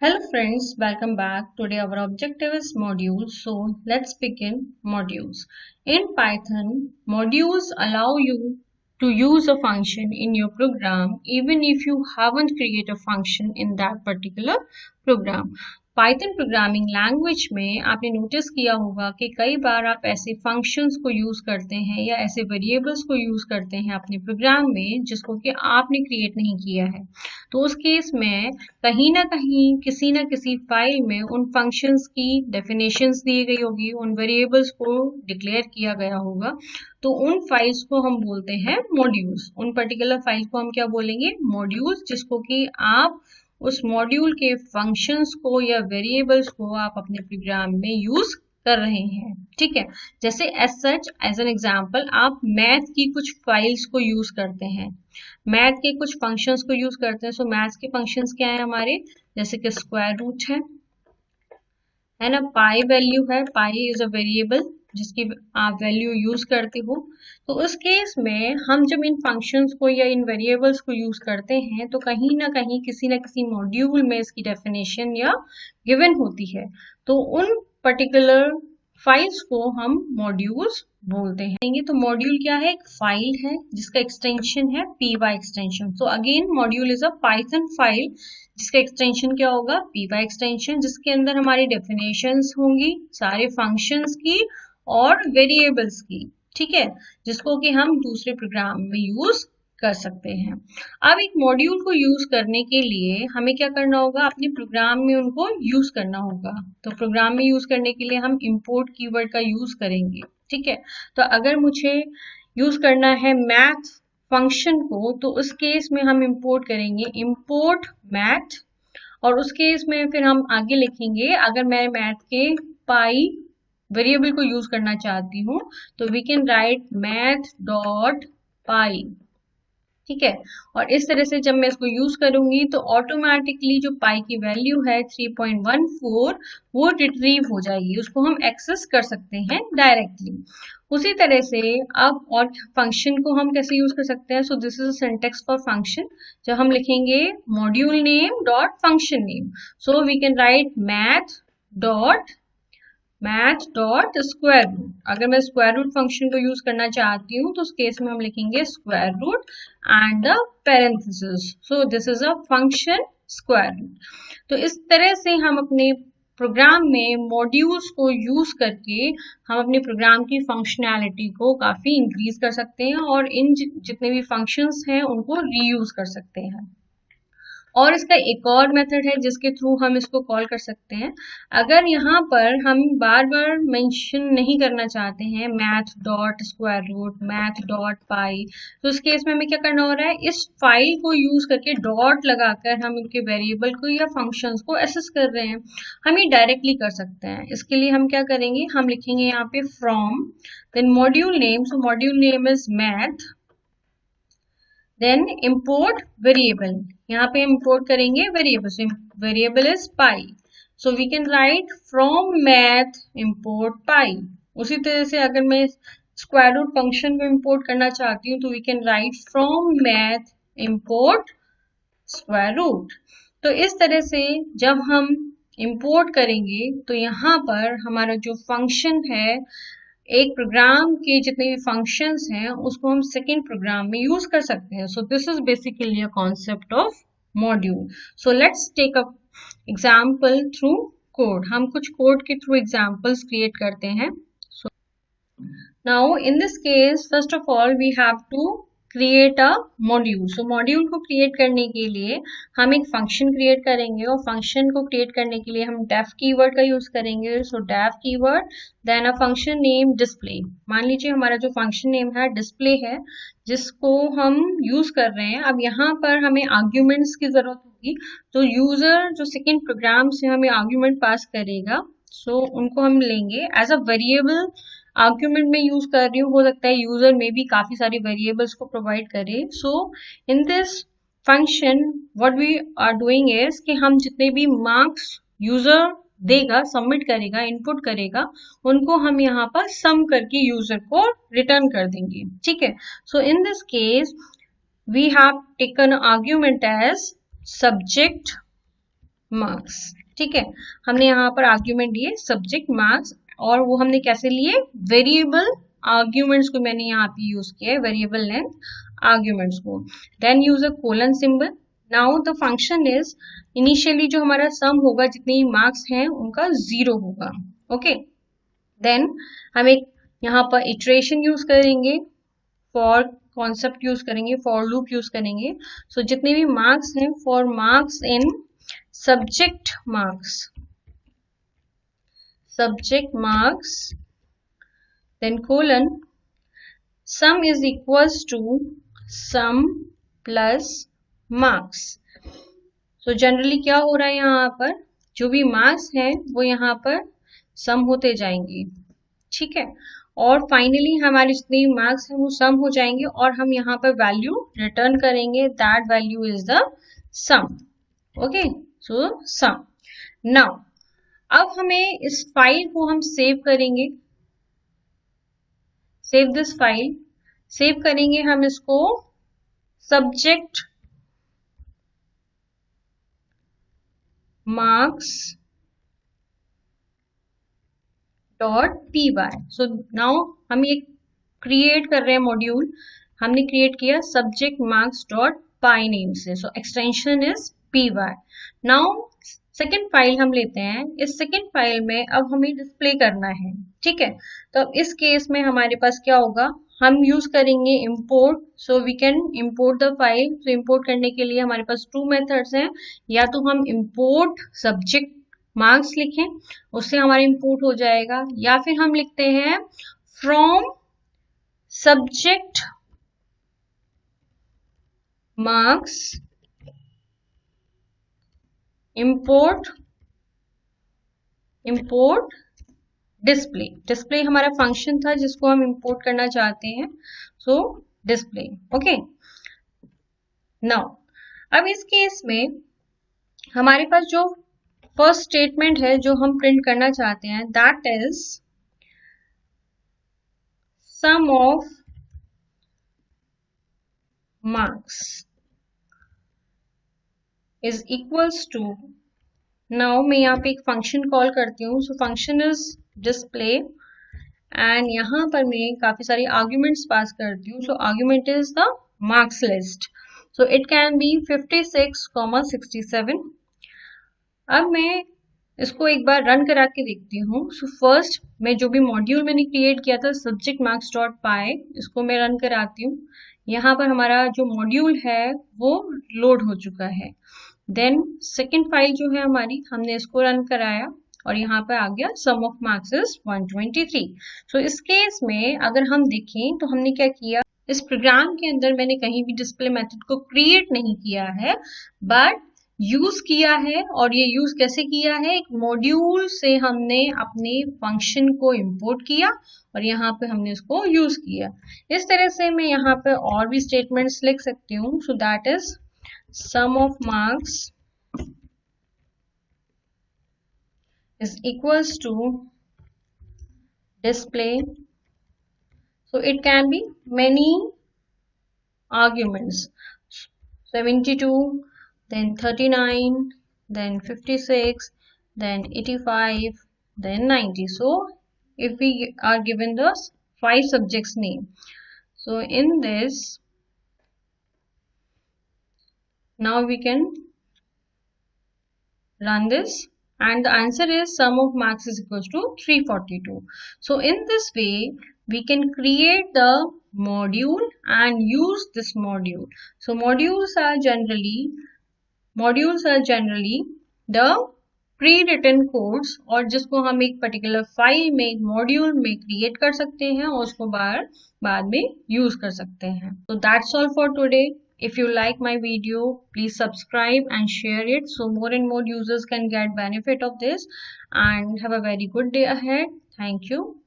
Hello friends, welcome back. Today our objective is modules. So let's begin modules. In Python, modules allow you to use a function in your program even if you haven't created a function in that particular program. Python programming language में आपने notice किया होगा कि कई बार आप ऐसे functions को use करते हैं या ऐसे वेरिएबल्स को यूज करते हैं अपने प्रोग्राम में जिसको कि आपने क्रिएट नहीं किया है। तो उस केस में कहीं ना कहीं किसी ना किसी फाइल में उन फंक्शंस की डेफिनेशंस दी गई होगी, उन वेरिएबल्स को डिक्लेयर किया गया होगा। तो उन फाइल्स को हम बोलते हैं मॉड्यूल्स। उन पर्टिकुलर फाइल्स को हम क्या बोलेंगे? मॉड्यूल्स, जिसको कि आप उस मॉड्यूल के फंक्शंस को या वेरिएबल्स को आप अपने प्रोग्राम में यूज कर रहे हैं। ठीक है, जैसे एज एन एग्जांपल आप मैथ की कुछ फाइल्स को यूज करते हैं, मैथ के कुछ फंक्शंस को यूज करते हैं। सो मैथ के फंक्शंस क्या है हमारे? जैसे कि स्क्वायर रूट है ना, पाई वैल्यू है, पाई इज अ वेरिएबल जिसकी आप वैल्यू यूज करते हो। तो उस केस में हम जब इन फंक्शंस को या इन वेरिएबल्स को यूज करते हैं तो कहीं ना कहीं किसी ना किसी मॉड्यूल में इसकी डेफिनेशन या गिवन होती है। तो उन पर्टिकुलर फाइल्स को हम मॉड्यूल्स बोलते हैं। तो मॉड्यूल क्या है? एक फाइल है जिसका एक्सटेंशन है py extension. So again module is a Python file जिसका एक्सटेंशन क्या होगा? py एक्सटेंशन, जिसके अंदर हमारी डेफिनेशंस होंगी सारे फंक्शंस की और वेरिएबल्स की। ठीक है, जिसको कि हम दूसरे प्रोग्राम में यूज कर सकते हैं। अब एक मॉड्यूल को यूज करने के लिए हमें क्या करना होगा? अपने प्रोग्राम में उनको यूज करना होगा। तो प्रोग्राम में यूज करने के लिए हम इंपोर्ट कीवर्ड का यूज करेंगे। ठीक है, तो अगर मुझे यूज करना है मैथ फंक्शन को तो उस केस में हम इंपोर्ट करेंगे इंपोर्ट मैथ, और उस केस में फिर हम आगे लिखेंगे अगर मैं मैथ के पाई वेरिएबल को यूज करना चाहती हूँ तो we can write math dot pi. ठीक है, और इस तरह से जब मैं इसको यूज करूंगी तो ऑटोमेटिकली जो पाई की वैल्यू है 3.14 वो रिट्रीव हो जाएगी, उसको हम एक्सेस कर सकते हैं डायरेक्टली। उसी तरह से अब और फंक्शन को हम कैसे यूज कर सकते हैं? So this is syntax for function. जब हम लिखेंगे module name dot function name, so we can write math dot square root. अगर मैं स्क्वायर रूट फंक्शन को यूज करना चाहती हूँ तो उस केस में हम लिखेंगे square root and the parenthesis. So this is a function square root. तो इस तरह से हम अपने प्रोग्राम में मॉड्यूल्स को यूज करके हम अपने प्रोग्राम की फंक्शनैलिटी को काफी इंक्रीज कर सकते हैं और इन जितने भी फंक्शंस हैं उनको रीयूज कर सकते हैं। और इसका एक और मेथड है जिसके थ्रू हम इसको कॉल कर सकते हैं। अगर यहाँ पर हम बार बार मेंशन नहीं करना चाहते हैं math dot square root, math dot pi, तो इस केस में हमें क्या करना हो रहा है? इस फाइल को यूज करके डॉट लगाकर हम उनके वेरिएबल को या फंक्शंस को एक्सेस कर रहे हैं। हम ये डायरेक्टली कर सकते हैं। इसके लिए हम क्या करेंगे? हम लिखेंगे यहाँ पे from, then module name, so module name is math, then import variable, यहाँ पे import करेंगे variable, so variable is pi, so we can write from math import pi. उसी तरह से अगर मैं स्क्वायर रूट फंक्शन को import करना चाहती हूँ तो we can write from math import square root. तो इस तरह से जब हम import करेंगे तो यहाँ पर हमारा जो फंक्शन है, एक प्रोग्राम के जितने भी फंक्शंस हैं उसको हम सेकेंड प्रोग्राम में यूज कर सकते हैं। So this is basically a concept of module. So let's take a example through code. हम कुछ कोड के थ्रू एग्जांपल्स क्रिएट करते हैं। So now in this case first of all we have to create a module. सो module को create करने के लिए हम एक फंक्शन क्रिएट करेंगे और फंक्शन को क्रिएट करने के लिए हम डेफ कीवर्ड का यूज करेंगे। So def keyword, then a function name display. मान लीजिए हमारा जो फंक्शन नेम है डिस्प्ले है जिसको हम यूज कर रहे हैं। अब यहाँ पर हमें आर्ग्यूमेंट्स की जरूरत होगी, तो यूजर जो सेकेंड प्रोग्राम से हमें आर्ग्यूमेंट पास करेगा, सो उनको हम लेंगे एज अ वेरिएबल। आर्ग्यूमेंट में यूज कर रही हूँ, हो सकता है यूजर में भी काफी सारी वेरिएबल्स को प्रोवाइड करे। So in this function what we are doing is कि हम जितने भी मार्क्स यूजर देगा, सबमिट करेगा, इनपुट करेगा, उनको हम यहाँ पर सम करके यूजर को रिटर्न कर देंगे। ठीक है, so in this case we have taken argument as subject marks. ठीक है, हमने यहाँ पर आर्ग्यूमेंट दिए सब्जेक्ट मार्क्स, और वो हमने कैसे लिए, वेरिएबल आर्ग्यूमेंट्स को मैंने यहाँ पे यूज किया है, वेरिएबल लेंथ आर्ग्यूमेंट्स को। Then use a colon symbol. Now the function is, initially जो हमारा सम होगा जितने मार्क्स हैं उनका 0 होगा। ओके, देन हम एक यहाँ पर इटरेशन यूज करेंगे, फॉर कॉन्सेप्ट यूज करेंगे, फॉर लूप यूज करेंगे। सो जितने भी मार्क्स हैं, for marks in subject marks, then colon, sum is equals to sum plus marks। so generally क्या हो रहा है, यहाँ पर जो भी मार्क्स हैं वो यहाँ पर सम होते जाएंगे। ठीक है, और फाइनली हमारे जितने मार्क्स हैं वो सम हो जाएंगे, और हम यहाँ पर वैल्यू रिटर्न करेंगे, that value is the sum. Okay, so sum. Now अब हमें इस फाइल को हम सेव करेंगे, सेव दिस फाइल, सेव करेंगे हम इसको subject marks .py। So now हम ये क्रिएट कर रहे हैं मॉड्यूल, हमने क्रिएट किया सब्जेक्ट मार्क्स .py नेम से, so extension is py। Now second file हम लेते हैं, इस सेकेंड फाइल में अब हमें डिस्प्ले करना है। ठीक है, तो अब इस केस में हमारे पास क्या होगा, हम यूज करेंगे import. So we can import the file. तो इंपोर्ट करने के लिए हमारे पास 2 मेथड्स हैं, या तो हम इंपोर्ट सब्जेक्ट मार्क्स लिखें, उससे हमारा इंपोर्ट हो जाएगा, या फिर हम लिखते हैं from subject marks import display. Display हमारा फंक्शन था जिसको हम इंपोर्ट करना चाहते हैं, सो डिस्प्ले। ओके, नाउ अब इस केस में हमारे पास जो फर्स्ट स्टेटमेंट है जो हम प्रिंट करना चाहते हैं, that is sum of marks is equals to, now मैं यहाँ पे एक फंक्शन कॉल करती हूँ, so function is display, and यहाँ पर मैं काफी सारी आर्ग्यूमेंट्स पास करती हूँ। So argument is the marks list, so it can be 56,67। अब मैं इसको एक बार रन करा के देखती हूँ। सो फर्स्ट मैं जो भी मॉड्यूल मैंने क्रिएट किया था सब्जेक्ट मार्क्स .py, इसको मैं रन कराती हूँ। यहाँ पर हमारा जो मॉड्यूल है वो लोड हो चुका है। देन सेकेंड फाइल जो है हमारी, हमने इसको रन कराया और यहाँ पे आ गया सम ऑफ मार्क्स इज 123। सो इस केस में अगर हम देखें तो हमने क्या किया, इस प्रोग्राम के अंदर मैंने कहीं भी डिस्प्ले मेथड को क्रिएट नहीं किया है, बट यूज किया है। और ये यूज कैसे किया है, एक मॉड्यूल से हमने अपने फंक्शन को इंपोर्ट किया और यहाँ पे हमने इसको यूज किया। इस तरह से मैं यहाँ पे और भी स्टेटमेंट्स लिख सकती हूँ। So that is sum of marks is equals to display. So it can be many arguments, 72, then 39, then 56, then 85, then 90. So if we are given the 5 subjects name, so in this now we can run this and the answer is sum of marks is equals to 342. So in this way we can create the module and use this module. So modules are generally the pre-written codes, और जिसको हम एक particular file में एक module में create कर सकते हैं और उसको बाद में यूज कर सकते हैं। So that's all for today. If you like my video, please subscribe and share it so more and more users can get benefit of this, and have a very good day ahead. Thank you.